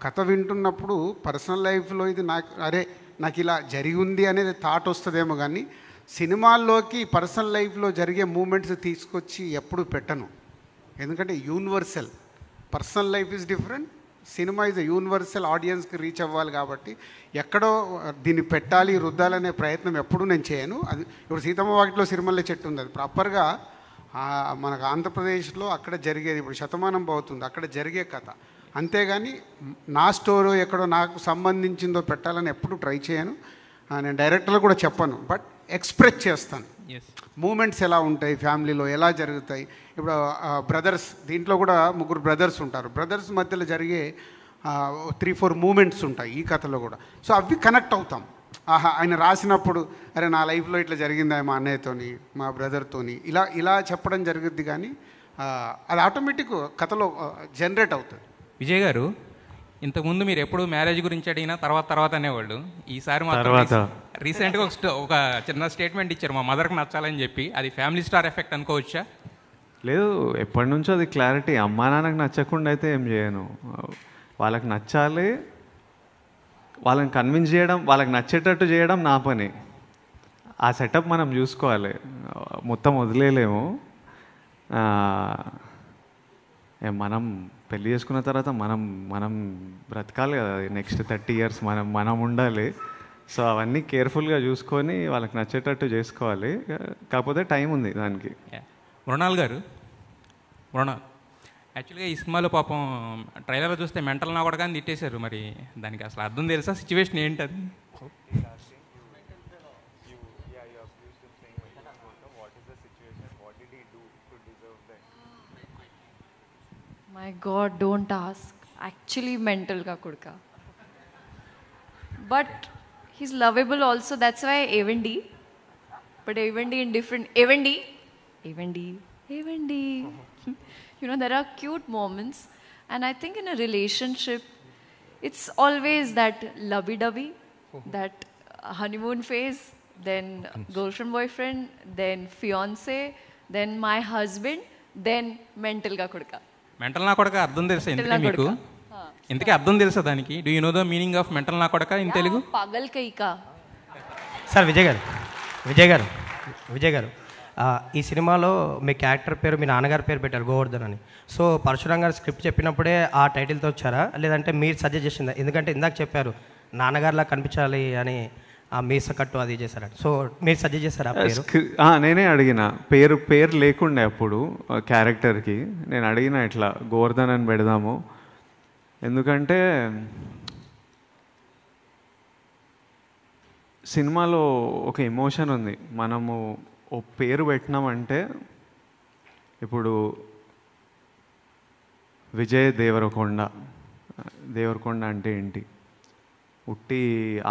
కథ వింటున్నప్పుడు పర్సనల్ లైఫ్లో ఇది నాకు ఇలా జరిగి ఉంది అనేది థాట్ వస్తుందేమో, కానీ సినిమాల్లోకి పర్సనల్ లైఫ్లో జరిగే మూమెంట్స్ తీసుకొచ్చి ఎప్పుడు పెట్టను. ఎందుకంటే universal, personal life is different, cinema is universal, ఆడియన్స్కి రీచ్ అవ్వాలి. కాబట్టి ఎక్కడో దీన్ని పెట్టాలి, రుద్దాలనే ప్రయత్నం ఎప్పుడూ నేను చేయను. అది ఇప్పుడు సీతమ్మ వాకిట్లో సిరిమల్లె చెట్టు ఉంది, అది ప్రాపర్గా మనకు ఆంధ్రప్రదేశ్లో అక్కడ జరిగేది. ఇప్పుడు శతమానం అవుతుంది, అక్కడ జరిగే కథ. అంతేగాని నా స్టోరీ ఎక్కడో నాకు సంబంధించిందో పెట్టాలని ఎప్పుడు ట్రై చేయను. నేను డైరెక్టర్లు కూడా చెప్పను, బట్ ఎక్స్ప్రెస్ చేస్తాను. మూమెంట్స్ ఎలా ఉంటాయి, ఫ్యామిలీలో ఎలా జరుగుతాయి. ఇప్పుడు బ్రదర్స్, దీంట్లో కూడా 3 బ్రదర్స్ ఉంటారు. బ్రదర్స్ మధ్యలో జరిగే 3-4 మూమెంట్స్ ఉంటాయి ఈ కథలో కూడా. సో అవి కనెక్ట్ అవుతాం. ఆయన రాసినప్పుడు అరే నా లైఫ్లో ఇట్లా జరిగిందా మా అన్నయ్యతోని, మా బ్రదర్తోని, ఇలా చెప్పడం జరుగుద్ది. కానీ అది ఆటోమేటిక్ కథలో జనరేట్ అవుతుంది. విజయ్ గారు, ఇంతకుముందు మీరు ఎప్పుడు మ్యారేజ్ గురించి అడిగినా తర్వాత అనేవాళ్ళు. ఈసారి మాత్రం రీసెంట్గా ఒక చిన్న స్టేట్మెంట్ ఇచ్చారు, మా మదర్కి నచ్చాలని చెప్పి. అది ఫ్యామిలీ స్టార్ ఎఫెక్ట్ అనుకోవచ్చా? లేదు, ఎప్పటి నుంచో అది క్లారిటీ. అమ్మా నాన్నకు నచ్చకుండా అయితే ఏం చేయను. వాళ్ళకి నచ్చాలి, వాళ్ళని కన్విన్స్ చేయడం, వాళ్ళకి నచ్చేటట్టు చేయడం నా పని. ఆ సెటప్ మనం చూసుకోవాలి, మొత్తం వదిలేయలేము. మనం పెళ్ళి చేసుకున్న తర్వాత మనం బ్రతకాలి కదా, నెక్స్ట్ 30 years మనం ఉండాలి. సో అవన్నీ కేర్ఫుల్గా చూసుకొని వాళ్ళకి నచ్చేటట్టు చేసుకోవాలి. కాకపోతే టైం ఉంది దానికి. మృణాల్ గారు, యాక్చువల్గా ఈ సినిమాలో పాపం ట్రైలర్లో చూస్తే మెంటల్ నా కూడా కానీ తిట్టేశారు. మరి దానికి అసలు అర్థం తెలుసా? సిచ్యువేషన్ ఏంటి అది? My God, don't ask. Actually mental ka kudka. But he's lovable also. That's why Evendi. But Evendi in different... Evendi. You know, there are cute moments. And I think in a relationship, it's always that lovey-dovey, that honeymoon phase, then girlfriend-boyfriend, then fiancé, then my husband, then mental ka kudka. Mental నా కొడక అర్థం తెలుసా ఇంతకీ మీకు? ఇంతకీ అర్థం తెలుసా దానికి? Do you know the meaning of mental నా కొడక in Telugu? Paagal కైకా. Sir Vijay గారు, ఈ సినిమాలో మీ క్యారెక్టర్ పేరు మీ నాన్నగారి పేరు పెట్టారు, గోవర్ధన్ అని. సో పరశురామ్ గారు స్క్రిప్ట్ చెప్పినప్పుడే ఆ టైటిల్తో వచ్చారా, లేదంటే మీరు సజెస్ట్ చేసిందా? ఎందుకంటే ఇందాక చెప్పారు నాన్నగారిలా కనిపించాలి అని, ఆ మీసకట్టు అది చేశారంట. సో మీరు సజెస్ట్ చేశారా పేరు? నేనే అడిగిన, పేరు లేకుండే అప్పుడు క్యారెక్టర్కి. నేను అడిగిన ఇట్లా గోవర్ధన్ అని పెడదాము, ఎందుకంటే సినిమాలో ఒక ఎమోషన్ ఉంది. మనము ఓ పేరు పెట్టినామంటే, ఇప్పుడు విజయ్ దేవరకొండ అంటే ఏంటి? ఉట్టి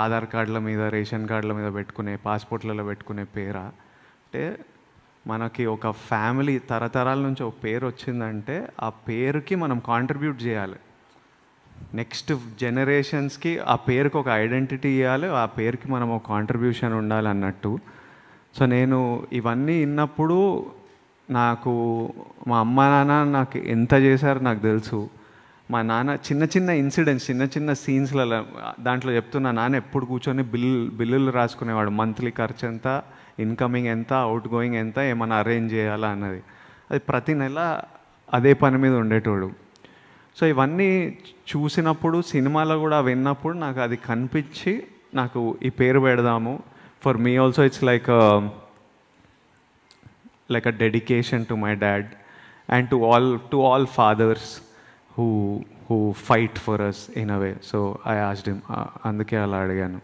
ఆధార్ కార్డుల మీద, రేషన్ కార్డుల మీద పెట్టుకునే, పాస్పోర్ట్లలో పెట్టుకునే పేరా? అంటే మనకి ఒక ఫ్యామిలీ తరతరాల నుంచి ఒక పేరు వచ్చిందంటే ఆ పేరుకి మనం కాంట్రిబ్యూట్ చేయాలి. నెక్స్ట్ జనరేషన్స్కి ఆ పేరుకి ఒక ఐడెంటిటీ ఇవ్వాలి, ఆ పేరుకి మనం ఒక కాంట్రిబ్యూషన్ ఉండాలి అన్నట్టు. సో నేను ఇవన్నీ విన్నప్పుడు నాకు మా అమ్మ నాన్న నాకు ఎంత చేశారో నాకు తెలుసు. మా నాన్న చిన్న ఇన్సిడెంట్స్, చిన్న సీన్స్లలో దాంట్లో చెప్తున్నా, నాన్న ఎప్పుడు కూర్చొని బిల్లులు రాసుకునేవాడు. మంత్లీ ఖర్చు ఎంత, ఇన్కమింగ్ ఎంత, అవుట్ గోయింగ్ ఎంత, ఏమైనా అరేంజ్ చేయాలా అన్నది. అది ప్రతి నెల అదే పని మీద ఉండేటోడు. సో ఇవన్నీ చూసినప్పుడు, సినిమాలో కూడా విన్నప్పుడు నాకు అది కనిపించి నాకు ఈ పేరు పెడదాము. For me also it's like a dedication to my dad and to all fathers who fight for us in a way. So I asked him, అందుకే అలా అడిగాను.